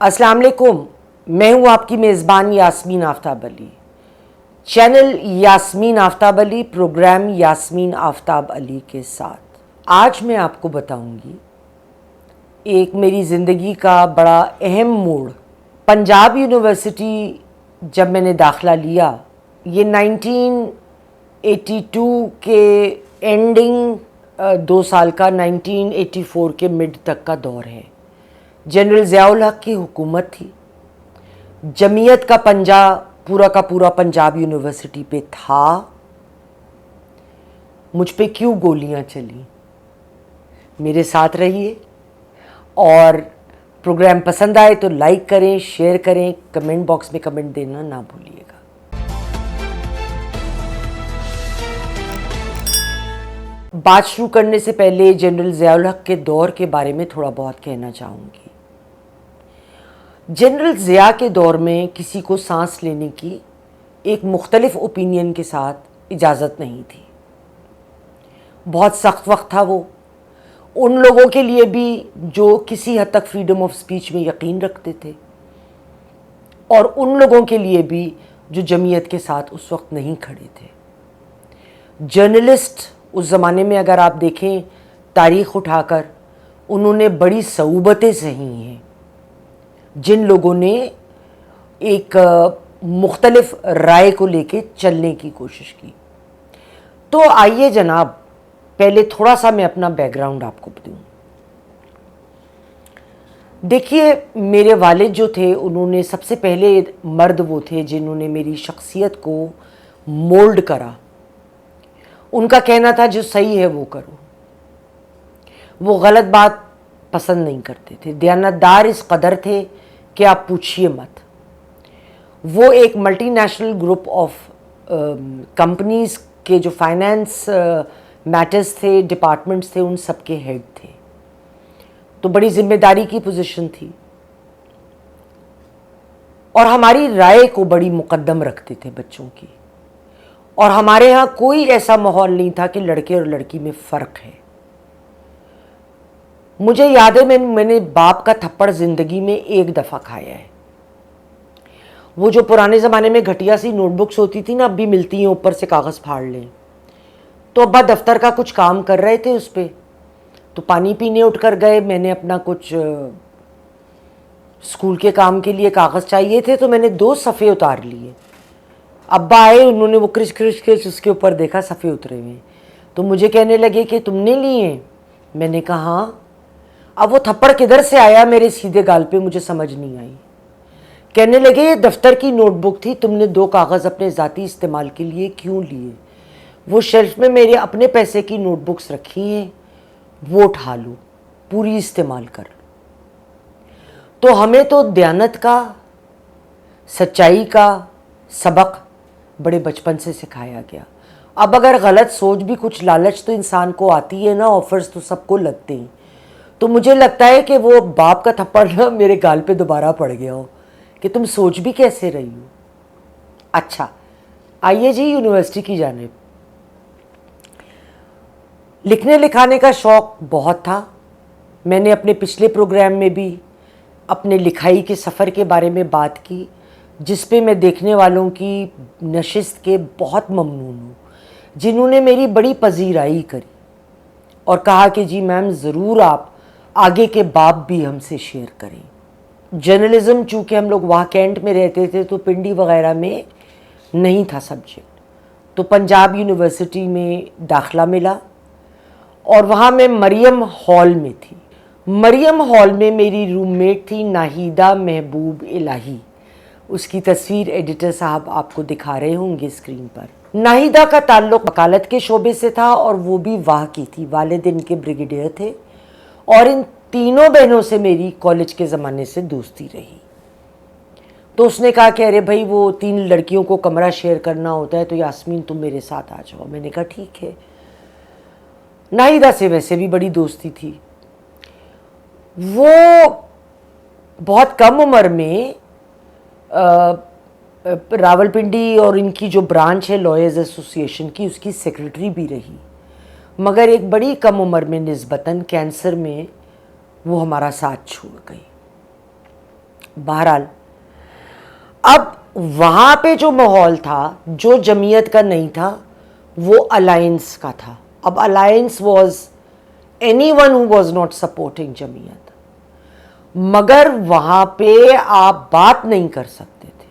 अस्सलाम वालेकुम, मैं हूँ आपकी मेज़बान यास्मीन आफ्ताब अली। चैनल यास्मीन आफ्ताब अली, प्रोग्राम यास्मीन आफ्ताब अली के साथ आज मैं आपको बताऊंगी एक मेरी ज़िंदगी का बड़ा अहम मोड़। पंजाब यूनिवर्सिटी जब मैंने दाखिला लिया, ये 1982 के एंडिंग 2 साल का 1984 के मिड तक का दौर है। जनरल ज़ियाउल हक की हुकूमत थी, जमीयत का पंजा पूरा का पूरा पंजाब यूनिवर्सिटी पे था। मुझ पे क्यों गोलियां चली, मेरे साथ रहिए और प्रोग्राम पसंद आए तो लाइक करें, शेयर करें, कमेंट बॉक्स में कमेंट देना ना भूलिएगा। बात शुरू करने से पहले जनरल ज़ियाउल हक के दौर के बारे में थोड़ा बहुत कहना चाहूँगी। जनरल ज़िया के दौर में किसी को सांस लेने की एक मुख्तलिफ ओपिनियन के साथ इजाज़त नहीं थी। बहुत सख्त वक्त था वो उन लोगों के लिए भी जो किसी हद तक फ्रीडम ऑफ स्पीच में यकीन रखते थे, और उन लोगों के लिए भी जो जमीयत के साथ उस वक्त नहीं खड़े थे। जर्नलिस्ट उस ज़माने में अगर आप देखें तारीख़ उठाकर, उन्होंने बड़ी सऊबतें सही हैं जिन लोगों ने एक मुख्तलिफ राय को लेके चलने की कोशिश की। तो आइए जनाब, पहले थोड़ा सा मैं अपना बैकग्राउंड आपको बताऊं। देखिए, मेरे वालिद जो थे, उन्होंने सबसे पहले मर्द वो थे जिन्होंने मेरी शख्सियत को मोल्ड करा। उनका कहना था जो सही है वो करो, वो गलत बात पसंद नहीं करते थे। दयानतदार इस कदर थे कि आप पूछिए मत। वो एक मल्टीनेशनल ग्रुप ऑफ कंपनीज़ के जो फाइनेंस मैटर्स थे, डिपार्टमेंट्स थे, उन सब के हेड थे। तो बड़ी जिम्मेदारी की पोजीशन थी और हमारी राय को बड़ी मुकद्दम रखते थे बच्चों की। और हमारे यहाँ कोई ऐसा माहौल नहीं था कि लड़के और लड़की में फ़र्क है। मुझे याद है मैंने बाप का थप्पड़ ज़िंदगी में एक दफ़ा खाया है। वो जो पुराने ज़माने में घटिया सी नोटबुक्स होती थी ना, अब भी मिलती हैं, ऊपर से कागज़ फाड़ लें। तो अब्बा दफ्तर का कुछ काम कर रहे थे उस पर, तो पानी पीने उठ कर गए। मैंने अपना कुछ स्कूल के काम के लिए कागज़ चाहिए थे, तो मैंने 2 सफ़े उतार लिए। अब्बा आए, उन्होंने वो क्रिच क्रिच क्रिच उसके ऊपर देखा, सफ़े उतरे हुए। तो मुझे कहने लगे कि तुमने लिए? मैंने कहा हाँ। अब वो थप्पड़ किधर से आया मेरे सीधे गाल पे, मुझे समझ नहीं आई। कहने लगे ये दफ्तर की नोटबुक थी, तुमने 2 कागज़ अपने ज़ाती इस्तेमाल के लिए क्यों लिए? वो शेल्फ में मेरे अपने पैसे की नोटबुक्स रखी हैं, वो उठा लो, पूरी इस्तेमाल कर। तो हमें तो दयानत का, सच्चाई का सबक बड़े बचपन से सिखाया गया। अब अगर गलत सोच भी, कुछ लालच तो इंसान को आती है ना, ऑफर्स तो सबको लगते हैं। तो मुझे लगता है कि वो बाप का थप्पड़ ना मेरे गाल पे दोबारा पड़ गया हो कि तुम सोच भी कैसे रही हो। अच्छा, आइए जी यूनिवर्सिटी की जानिब। लिखने लिखाने का शौक़ बहुत था। मैंने अपने पिछले प्रोग्राम में भी अपने लिखाई के सफ़र के बारे में बात की, जिस पे मैं देखने वालों की नशिस्त के बहुत ममनून हूँ, जिन्होंने मेरी बड़ी पजीराई करी और कहा कि जी मैम, ज़रूर आप आगे के बाब भी हमसे शेयर करें। जर्नलिज़म, चूँकि हम लोग वहाँ कैंट में रहते थे तो पिंडी वग़ैरह में नहीं था सब्जेक्ट, तो पंजाब यूनिवर्सिटी में दाखिला मिला और वहाँ मैं मरियम हॉल में थी। मरियम हॉल में मेरी रूममेट थी नाहिदा महबूब इलाही। उसकी तस्वीर एडिटर साहब आपको दिखा रहे होंगे स्क्रीन पर। नाहिदा का ताल्लुक़ वकालत के शोबे से था और वो भी वाह की थी। वालिद इनके ब्रिगेडियर थे और इन तीनों बहनों से मेरी कॉलेज के ज़माने से दोस्ती रही। तो उसने कहा कि अरे भाई, वो 3 लड़कियों को कमरा शेयर करना होता है, तो यास्मीन तुम मेरे साथ आ जाओ। मैंने कहा ठीक है। नाहिदा से वैसे भी बड़ी दोस्ती थी। वो बहुत कम उम्र में रावलपिंडी और इनकी जो ब्रांच है लॉयर्स एसोसिएशन की, उसकी सेक्रेटरी भी रही। मगर एक बड़ी कम उम्र में निस्बतन कैंसर में वो हमारा साथ छोड़ गई। بہرحال اب وہاں پہ جو ماحول تھا جو جمعیت کا نہیں تھا وہ الائنس کا تھا. اب alliance was any one who was not supporting Jamiat, مگر وہاں پہ آپ بات نہیں کر سکتے تھے.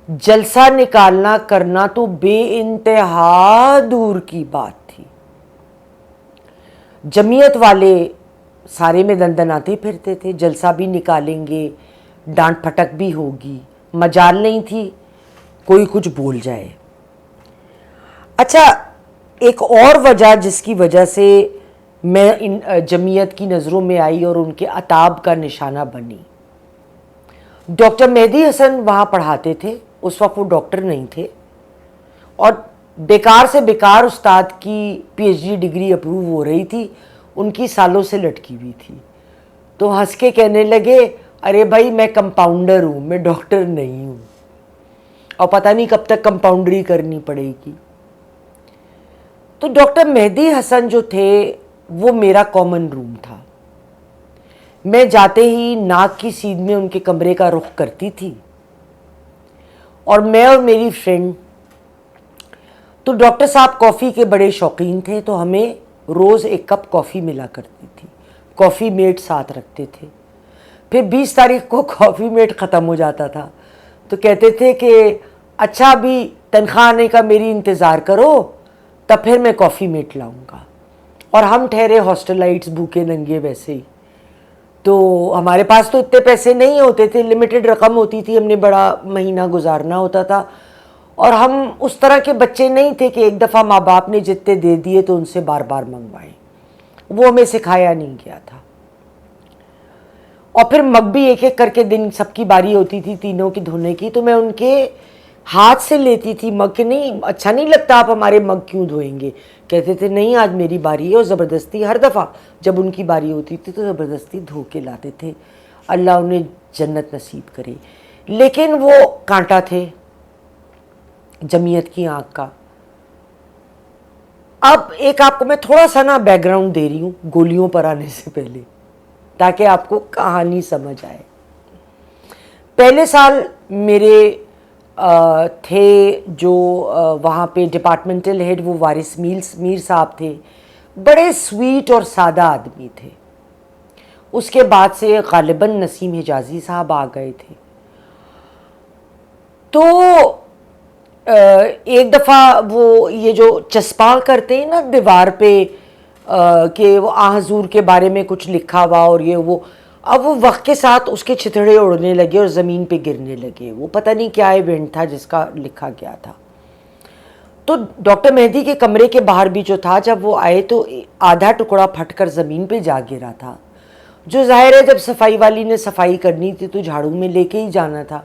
جلسہ نکالنا کرنا تو بے انتہا دور کی بات تھی. جمعیت والے سارے میں دندناتے پھرتے تھے, جلسہ بھی نکالیں گے, ڈانٹ پھٹک بھی ہوگی, مجال نہیں تھی کوئی کچھ بول جائے. اچھا, ایک اور وجہ جس کی وجہ سے میں ان جمعیت کی نظروں میں آئی اور ان کے عتاب کا نشانہ بنی, ڈاکٹر مہدی حسن وہاں پڑھاتے تھے. اس وقت وہ ڈاکٹر نہیں تھے اور بیکار سے بیکار استاد کی P H D degree approve ہو رہی تھی, ان کی سالوں سے لٹکی ہوئی تھی. تو ہنس کے کہنے لگے, ارے بھائی میں کمپاؤنڈر ہوں, میں ڈاکٹر نہیں ہوں, اور پتہ نہیں کب تک کمپاؤنڈری کرنی پڑے گی. تو ڈاکٹر مہدی حسن جو تھے وہ میرا کامن روم تھا. میں جاتے ہی ناک کی سیدھ میں ان کے کمرے کا رخ کرتی تھی, اور میں اور میری فرینڈ, تو ڈاکٹر صاحب کافی کے بڑے شوقین تھے, تو ہمیں روز ایک کپ کافی ملا کرتی تھی. کافی میٹ ساتھ رکھتے تھے. پھر 20 تاریخ کو کافی میٹ ختم ہو جاتا تھا تو کہتے تھے کہ اچھا ابھی تنخواہ آنے کا میری انتظار کرو, تب پھر میں کافی میٹ لاؤں گا. اور ہم ٹھہرے ہاسٹلائٹس, بھوکے ننگے ویسے ہی. تو ہمارے پاس تو اتنے پیسے نہیں ہوتے تھے, لمیٹڈ رقم ہوتی تھی, ہم نے بڑا مہینہ گزارنا ہوتا تھا, اور ہم اس طرح کے بچے نہیں تھے کہ ایک دفعہ ماں باپ نے جتنے دے دیے تو ان سے بار بار منگوائیں. وہ ہمیں سکھایا نہیں گیا تھا. اور پھر مگ بھی ایک ایک کر کے دن سب کی باری ہوتی تھی تینوں کی دھونے کی, تو میں ان کے ہاتھ سے لیتی تھی مگ. کہ نہیں اچھا نہیں لگتا, آپ ہمارے مگ کیوں دھوئیں گے؟ کہتے تھے نہیں آج میری باری ہے, اور زبردستی ہر دفعہ جب ان کی باری ہوتی تھی تو زبردستی دھو کے لاتے تھے. اللہ انہیں جنت نصیب کرے. لیکن وہ کانٹا تھے جمعیت کی آنکھ کا. اب ایک آپ کو میں تھوڑا سا نا بیک گراؤنڈ دے رہی ہوں گولیوں پر آنے سے پہلے, تاکہ آپ کو کہانی سمجھ آئے. پہلے سال میرے تھے جو وہاں پہ ڈپارٹمنٹل ہیڈ, وہ وارث میر صاحب تھے. بڑے سویٹ اور سادہ آدمی تھے. اس کے بعد سے غالباً نسیم حجازی صاحب آ گئے تھے. تو ایک دفعہ وہ یہ جو چسپاں کرتے ہیں نا دیوار پہ کہ وہ حضور کے بارے میں کچھ لکھا ہوا اور یہ وہ, اب وہ وقت کے ساتھ اس کے چھتڑے اڑنے لگے اور زمین پہ گرنے لگے. وہ پتہ نہیں کیا ایونٹ تھا جس کا لکھا گیا تھا. تو ڈاکٹر مہدی کے کمرے کے باہر بھی جو تھا, جب وہ آئے تو آدھا ٹکڑا پھٹ کر زمین پہ جا گرا تھا. جو ظاہر ہے جب صفائی والی نے صفائی کرنی تھی تو جھاڑو میں لے کے ہی جانا تھا.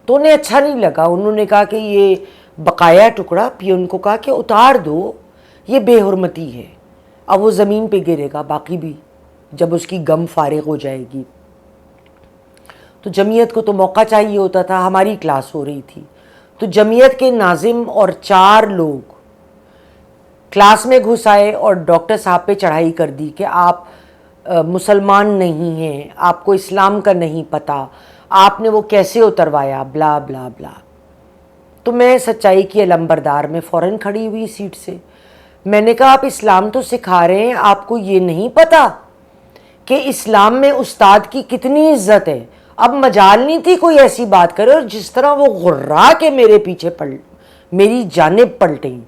تو انہیں اچھا نہیں لگا. انہوں نے کہا کہ یہ بقایا ٹکڑا, پیون کو کہا کہ اتار دو, یہ بے حرمتی ہے. اب وہ زمین پہ گرے گا, باقی بھی جب اس کی غم فارغ ہو جائے گی. تو جمعیت کو تو موقع چاہیے ہوتا تھا. ہماری کلاس ہو رہی تھی تو جمعیت کے ناظم اور 4 لوگ کلاس میں گھس آئے اور ڈاکٹر صاحب پہ چڑھائی کر دی کہ آپ مسلمان نہیں ہیں, آپ کو اسلام کا نہیں پتہ, آپ نے وہ کیسے اتروایا, بلا بلا بلا. تو میں سچائی کی علمبردار میں فوراً کھڑی ہوئی سیٹ سے. میں نے کہا آپ اسلام تو سکھا رہے ہیں, آپ کو یہ نہیں پتہ کہ اسلام میں استاد کی کتنی عزت ہے. اب مجال نہیں تھی کوئی ایسی بات کرے, اور جس طرح وہ غرا کے میرے پیچھے میری جانب پلٹیں.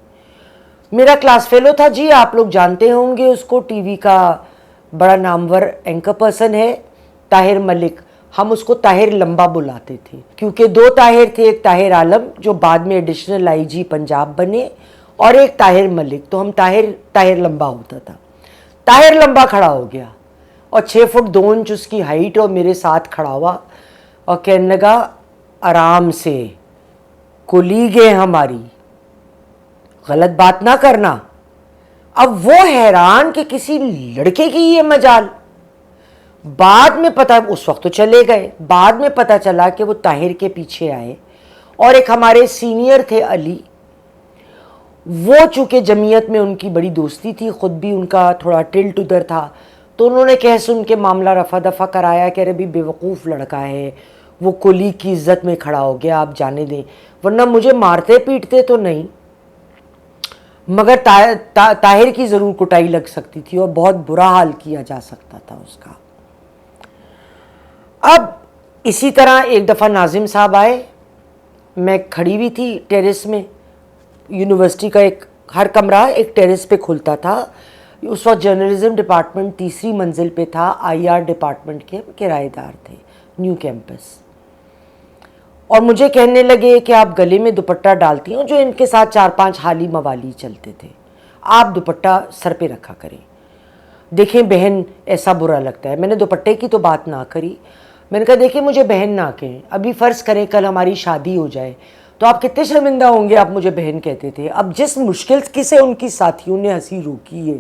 میرا کلاس فیلو تھا جی, آپ لوگ جانتے ہوں گے اس کو, ٹی وی کا بڑا نامور اینکر پرسن ہے طاہر ملک. ہم اس کو طاہر لمبا بلاتے تھے کیونکہ 2 طاہر تھے, ایک طاہر عالم جو بعد میں ایڈیشنل آئی جی پنجاب بنے, اور ایک طاہر ملک. تو ہم طاہر لمبا ہوتا تھا. طاہر لمبا کھڑا ہو گیا اور 6 فٹ 2 انچ اس کی ہائٹ, اور میرے ساتھ کھڑا ہوا اور کہنے لگا آرام سے, کولیگیں ہماری, غلط بات نہ کرنا. اب وہ حیران کہ کسی لڑکے کی یہ مجال. بعد میں پتہ, اس وقت تو چلے گئے, بعد میں پتہ چلا کہ وہ طاہر کے پیچھے آئے, اور ایک ہمارے سینئر تھے علی, وہ چونکہ جمعیت میں ان کی بڑی دوستی تھی, خود بھی ان کا تھوڑا ٹلٹ ادھر تھا, تو انہوں نے کہہ سن کے معاملہ رفع دفع کرایا کہ ارے بھی بیوقوف لڑکا ہے، وہ کولیگ کی عزت میں کھڑا ہو گیا، آپ جانے دیں، ورنہ مجھے مارتے پیٹتے تو نہیں مگر طاہر کی ضرور کٹائی لگ سکتی تھی اور بہت برا حال کیا جا سکتا تھا اس کا۔ اب اسی طرح ایک دفعہ ناظم صاحب آئے، میں کھڑی ہوئی تھی ٹیرس میں، یونیورسٹی کا ایک ہر کمرہ ایک ٹیرس پہ کھلتا تھا، اس وقت جرنلزم ڈپارٹمنٹ تیسری منزل پہ تھا، آئی آر ڈپارٹمنٹ کے کرایہ دار تھے، نیو کیمپس، اور مجھے کہنے لگے کہ آپ گلے میں دوپٹہ ڈالتی ہوں، جو ان کے ساتھ 4-5 حالی موالی چلتے تھے، آپ دوپٹہ سر پہ رکھا کریں، دیکھیں بہن ایسا برا لگتا ہے۔ میں نے دوپٹے کی تو بات نہ کری، میں نے کہا دیکھیں مجھے بہن نہ کہیں، ابھی فرض کریں کل ہماری شادی ہو جائے تو آپ کتنے شرمندہ ہوں گے، آپ مجھے بہن کہتے تھے۔ اب جس مشکل سے ان کی ساتھیوں نے ہنسی روکی ہے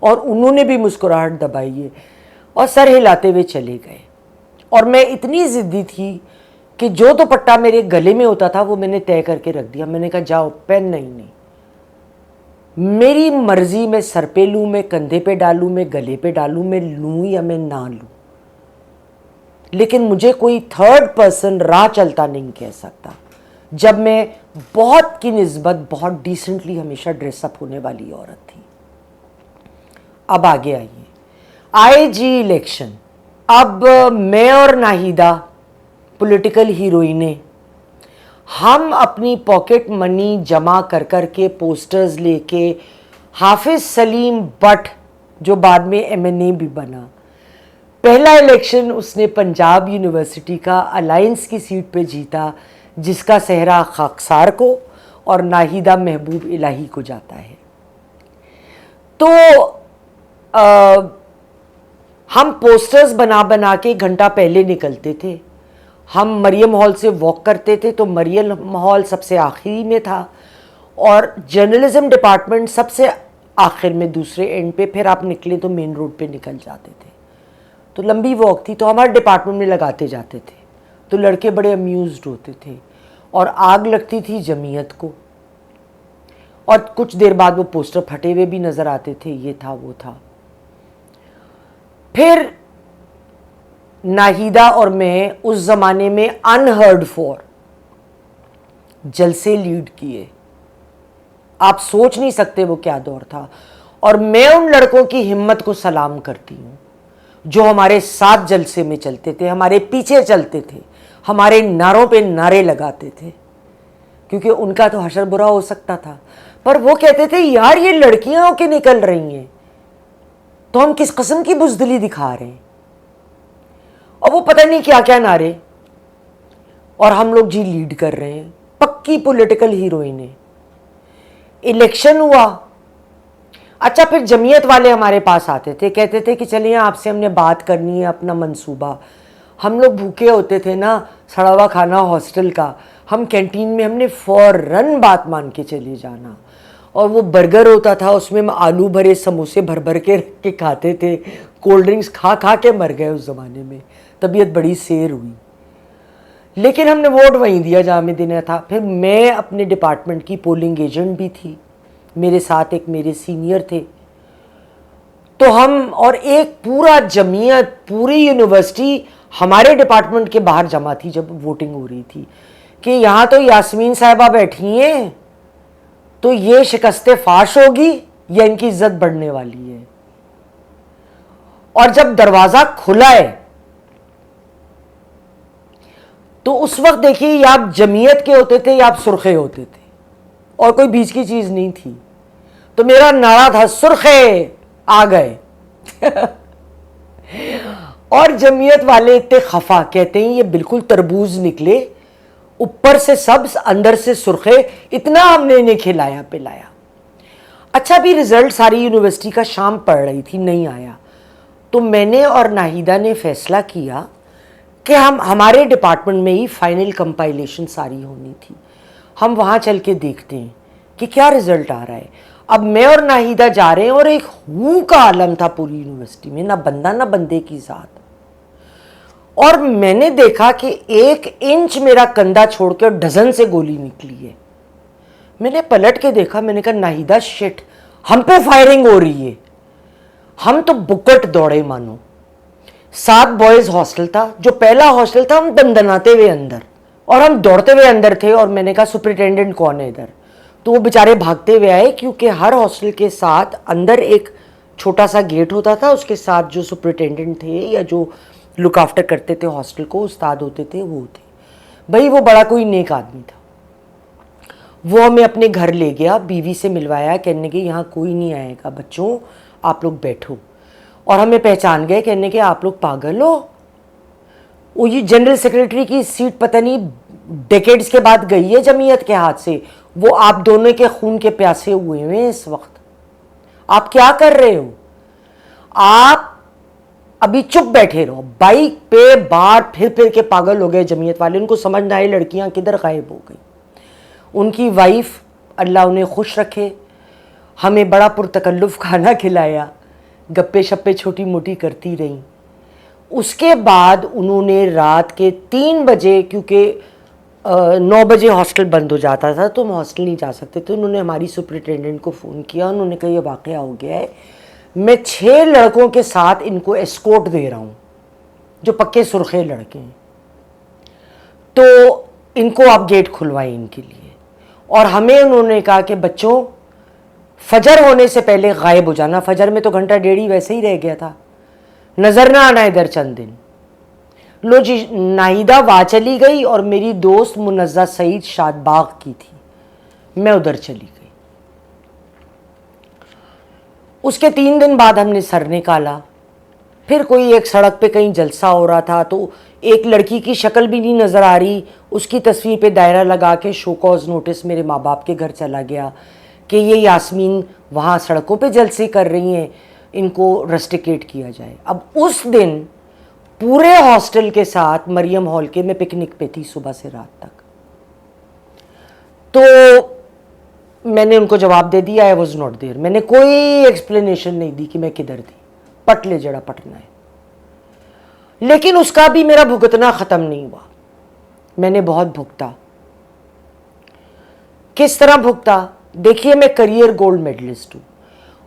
اور انہوں نے بھی مسکراہٹ دبائی ہے اور سر ہلاتے ہوئے چلے گئے، اور میں اتنی ضدی تھی کہ جو دوپٹہ میرے گلے میں ہوتا تھا وہ میں نے طے کر کے رکھ دیا، میں نے کہا جاؤ پین نہیں، میری مرضی، میں سر پہ لوں، میں کندھے پہ ڈالوں، میں گلے پہ ڈالوں، میں لوں یا میں نہ لوں، لیکن مجھے کوئی تھرڈ پرسن راہ چلتا نہیں کہہ سکتا جب میں بہت کی نسبت بہت ڈیسنٹلی ہمیشہ ڈریس اپ ہونے والی عورت تھی۔ اب آگے آئیے، آئے جی الیکشن، اب میں اور ناہیدہ پولیٹیکل ہیروئنیں، ہم اپنی پاکٹ منی جمع کر کر کے پوسٹرز لے کے، حافظ سلیم بٹ جو بعد میں ایم این اے بھی بنا، پہلا الیکشن اس نے پنجاب یونیورسٹی کا الائنس کی سیٹ پہ جیتا، جس کا صحرا خاکسار کو اور ناہیدہ محبوب الہی کو جاتا ہے۔ تو ہم پوسٹرز بنا بنا کے گھنٹہ پہلے نکلتے تھے، ہم مریم ہال سے واک کرتے تھے تو مریم ہال سب سے آخری میں تھا اور جرنلزم ڈپارٹمنٹ سب سے آخر میں دوسرے اینڈ پہ، پھر آپ نکلے تو مین روڈ پہ نکل جاتے تھے، تو لمبی واک تھی، تو ہمارے ڈپارٹمنٹ میں لگاتے جاتے تھے، تو لڑکے بڑے امیوزڈ ہوتے تھے اور آگ لگتی تھی جمعیت کو، اور کچھ دیر بعد وہ پوسٹر پھٹے ہوئے بھی نظر آتے تھے، یہ تھا وہ تھا۔ پھر ناہیدہ اور میں اس زمانے میں انہرڈ فور جلسے لیڈ کیے، آپ سوچ نہیں سکتے وہ کیا دور تھا، اور میں ان لڑکوں کی ہمت کو سلام کرتی ہوں جو ہمارے ساتھ جلسے میں چلتے تھے، ہمارے پیچھے چلتے تھے، ہمارے نعروں پہ نعرے لگاتے تھے، کیونکہ ان کا تو حشر برا ہو سکتا تھا، پر وہ کہتے تھے یار یہ لڑکیاں ہو کے نکل رہی ہیں تو ہم کس قسم کی بزدلی دکھا رہے ہیں، اور وہ پتہ نہیں کیا کیا نعرے، اور ہم لوگ جی لیڈ کر رہے ہیں، پکی پولیٹیکل ہیروئنیں۔ الیکشن ہوا، اچھا پھر جمعیت والے ہمارے پاس آتے تھے، کہتے تھے کہ چلیے آپ سے ہم نے بات کرنی ہے اپنا منصوبہ، ہم لوگ بھوکے ہوتے تھے نا سڑا ہوا کھانا ہاسٹل کا، ہم کینٹین میں ہم نے فوراً بات مان کے چلے جانا، اور وہ برگر ہوتا تھا اس میں ہم آلو بھرے سموسے بھر بھر کے رکھ کے کھاتے تھے، کولڈ ڈرنکس کھا کھا کے مر گئے اس زمانے میں، طبیعت بڑی سیر ہوئی، لیکن ہم نے ووٹ وہیں دیا جہاں ہمیں دینا تھا۔ پھر میں اپنے ڈپارٹمنٹ کی پولنگ ایجنٹ بھی تھی، میرے ساتھ ایک میرے سینئر تھے، تو ہم اور ایک پورا جمعیت پوری یونیورسٹی ہمارے ڈپارٹمنٹ کے باہر جمع تھی جب ووٹنگ ہو رہی تھی کہ یہاں تو یاسمین صاحبہ بیٹھی ہیں تو یہ شکست فاش ہوگی یا ان کی عزت بڑھنے والی ہے، اور جب دروازہ کھلا ہے تو اس وقت دیکھیے یا آپ جمعیت کے ہوتے تھے یا آپ سرخے ہوتے تھے، اور کوئی بیچ کی چیز نہیں تھی، تو میرا نعرہ تھا سرخے آ گئے اور جمعیت والے اتنے خفا، کہتے ہیں یہ بالکل تربوز نکلے، اوپر سے سبز اندر سے سرخے، اتنا ہم نے انہیں کھلایا پلایا۔ اچھا بھی رزلٹ ساری یونیورسٹی کا شام پڑ رہی تھی، نہیں آیا، تو میں نے اور ناہیدہ نے فیصلہ کیا کہ ہمارے ڈپارٹمنٹ میں ہی فائنل کمپائلیشن ساری ہونی تھی، ہم وہاں چل کے دیکھتے ہیں کہ کیا رزلٹ آ رہا ہے۔ اب میں اور ناہیدہ جا رہے ہیں اور ایک ہو کا عالم تھا پوری یونیورسٹی میں، نہ بندہ نہ بندے کی ذات، اور میں نے دیکھا کہ 1 انچ میرا کندھا چھوڑ کے ڈزن سے گولی نکلی ہے۔ میں نے پلٹ کے دیکھا، میں نے کہا ناہیدہ شٹ، ہم پہ فائرنگ ہو رہی ہے، हम तो बुकट दौड़े मानो। 7 बॉयज हॉस्टल था, जो पहला हॉस्टल था, हम दनदनाते हुए अंदर, और हम दौड़ते हुए अंदर थे। और मैंने कहा सुपरिटेंडेंट कौन है इधर, तो वो बेचारे भागते हुए आए, क्योंकि हर हॉस्टल के साथ अंदर एक छोटा सा गेट होता था, उसके साथ जो सुपरिटेंडेंट थे या जो लुक आफ्टर करते थे हॉस्टल को, उस्ताद होते थे, वो थे। भाई वो बड़ा कोई नेक आदमी था, वो हमें अपने घर ले गया, बीवी से मिलवाया, कहने के यहाँ कोई नहीं आएगा बच्चों, आप लोग बैठो। और हमें पहचान गए, कहने के आप लोग पागल हो, वो ये जनरल सेक्रेटरी की सीट पता नहीं डेकेड्स के बाद गई है जमीयत के हाथ से, वो आप दोनों के खून के प्यासे हुए हैं इस वक्त, आप क्या कर रहे हो, आप अभी चुप बैठे रहो। बाइक पे बार फिर के पागल हो गए जमीयत वाले, उनको समझ ना आई लड़कियां किधर गायब हो गई। उनकी वाइफ, अल्लाह उन्हें खुश रखे, हमें बड़ा पुरतकल्लुफ़ खाना खिलाया, गप्पे शप्पे छोटी मोटी करती रहीं। उसके बाद उन्होंने रात के 3 बजे, क्योंकि 9 बजे हॉस्टल बंद हो जाता था तो हम हॉस्टल नहीं जा सकते थे, उन्होंने हमारी सुपरिटेंडेंट को फ़ोन किया, उन्होंने कहा ये वाक़या हो गया है, मैं 6 लड़कों के साथ इनको एस्कॉर्ट दे रहा हूँ, जो पक्के सुर्खे लड़के हैं, तो इनको आप गेट खुलवाएं इनके लिए। और हमें उन्होंने कहा कि बच्चों फजर होने से पहले गायब हो जाना। फजर में तो घंटा डेढ़ ही वैसे ही रह गया था, नज़र ना आना इधर चंद दिन। लो जी, नाहिदा वहाँ चली गई और मेरी दोस्त मुनज़्ज़ा सईद शादबाग की थी, मैं उधर चली गई। उसके 3 दिन बाद हमने सर निकाला, फिर कोई एक सड़क पे कहीं जलसा हो रहा था, तो एक लड़की की शक्ल भी नहीं नज़र आ रही, उसकी तस्वीर पे दायरा लगा के शो कॉज नोटिस मेरे माँ बाप के घर चला गया कि ये यास्मीन वहाँ सड़कों पे जलसे कर रही हैं, इनको रस्टिकेट किया जाए। अब उस दिन पूरे हॉस्टल के साथ मरियम हॉल के मैं पिकनिक पे थी सुबह से रात तक, तो मैंने उनको जवाब दे दिया आई वॉज नॉट देयर। मैंने कोई एक्सप्लेनेशन नहीं दी कि मैं किधर थी, पट ले जड़ा पटना है। लेकिन उसका भी मेरा भुगतना ख़त्म नहीं हुआ, मैंने बहुत भुगता। किस तरह भुगता, देखिए मैं करियर गोल्ड मेडलिस्ट हूँ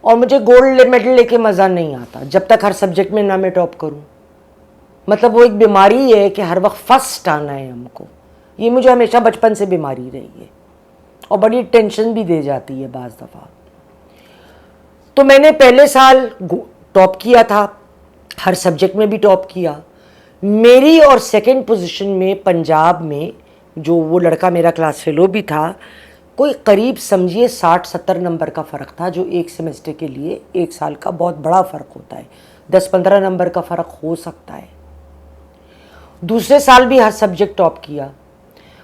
और मुझे गोल्ड मेडल लेके मज़ा नहीं आता जब तक हर सब्जेक्ट में ना मैं टॉप करूँ। मतलब वो एक बीमारी है कि हर वक्त फर्स्ट आना है हमको, ये मुझे हमेशा बचपन से बीमारी रही है और बड़ी टेंशन भी दे जाती है बाज़ दफ़ा। तो मैंने पहले साल टॉप किया था, हर सब्जेक्ट में भी टॉप किया। मेरी और सेकंड पोजीशन में पंजाब में जो वो लड़का मेरा क्लास फेलो भी था, कोई करीब समझिए 60-70 नंबर का फ़र्क था, जो एक सेमेस्टर के लिए 1 साल का बहुत बड़ा फ़र्क होता है। 10-15 नंबर का फ़र्क हो सकता है। दूसरे साल भी हर सब्जेक्ट टॉप किया।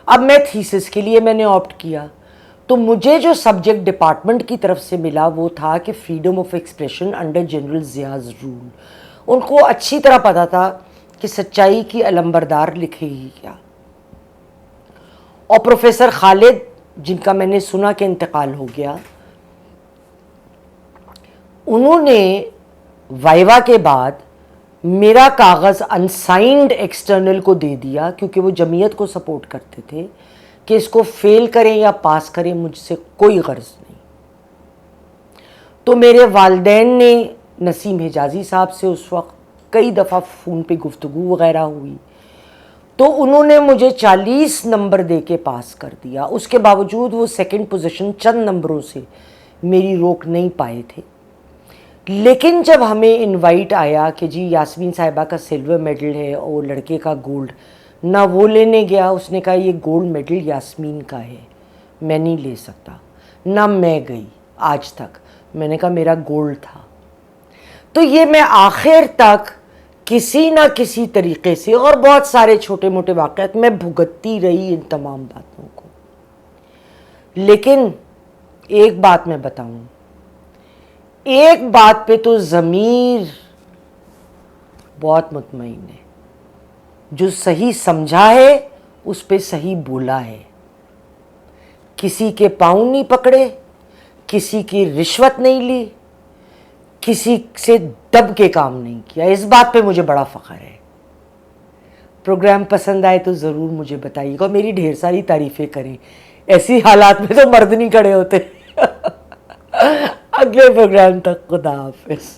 अब मैं थीसिस के लिए मैंने ऑप्ट किया, तो मुझे जो सब्जेक्ट डिपार्टमेंट की तरफ से मिला वो था कि freedom of expression under general Zia's rule. उनको अच्छी तरह पता था कि सच्चाई की अलंबरदार लिखेगी क्या। और प्रोफेसर खालिद, जिनका मैंने सुना कि इंतकाल हो गया, उन्होंने वाइवा के बाद मेरा कागज़ अनसाइंड एक्सटर्नल को दे दिया, क्योंकि वो जमीयत को सपोर्ट करते थे कि इसको फेल करें या पास करें मुझसे कोई गर्ज नहीं। तो मेरे वालिदैन ने नसीम हिजाजी साहब से उस वक्त कई दफ़ा फ़ोन पे गुफ्तगू वगैरह हुई, तो उन्होंने मुझे 40 नंबर दे के पास कर दिया। उसके बावजूद वो सेकंड पोजीशन चंद नंबरों से मेरी रोक नहीं पाए थे। लेकिन जब हमें इनवाइट आया कि जी यास्मीन साहिबा का सिल्वर मेडल है और लड़के का गोल्ड, ना वो लेने गया, उसने कहा ये गोल्ड मेडल यास्मीन का है, मैं नहीं ले सकता। ना मैं गई आज तक, मैंने कहा मेरा गोल्ड था। तो ये मैं आखिर तक किसी ना किसी तरीके से, और बहुत सारे छोटे मोटे वाक़यात में भुगतती रही इन तमाम बातों को। लेकिन एक बात मैं बताऊं, एक बात पे तो ज़मीर बहुत मुतमईन है, जो सही समझा है उस पे सही बोला है। किसी के पाँव नहीं पकड़े, किसी की रिश्वत नहीं ली, किसी से दब के काम नहीं किया। इस बात पे मुझे बड़ा फ़ख्र है। प्रोग्राम पसंद आए तो ज़रूर मुझे बताइएगा, मेरी ढेर सारी तारीफ़ें करें, ऐसी हालात में तो मर्द नहीं खड़े होते। अगले प्रोग्राम तक खुदा हाफिज़।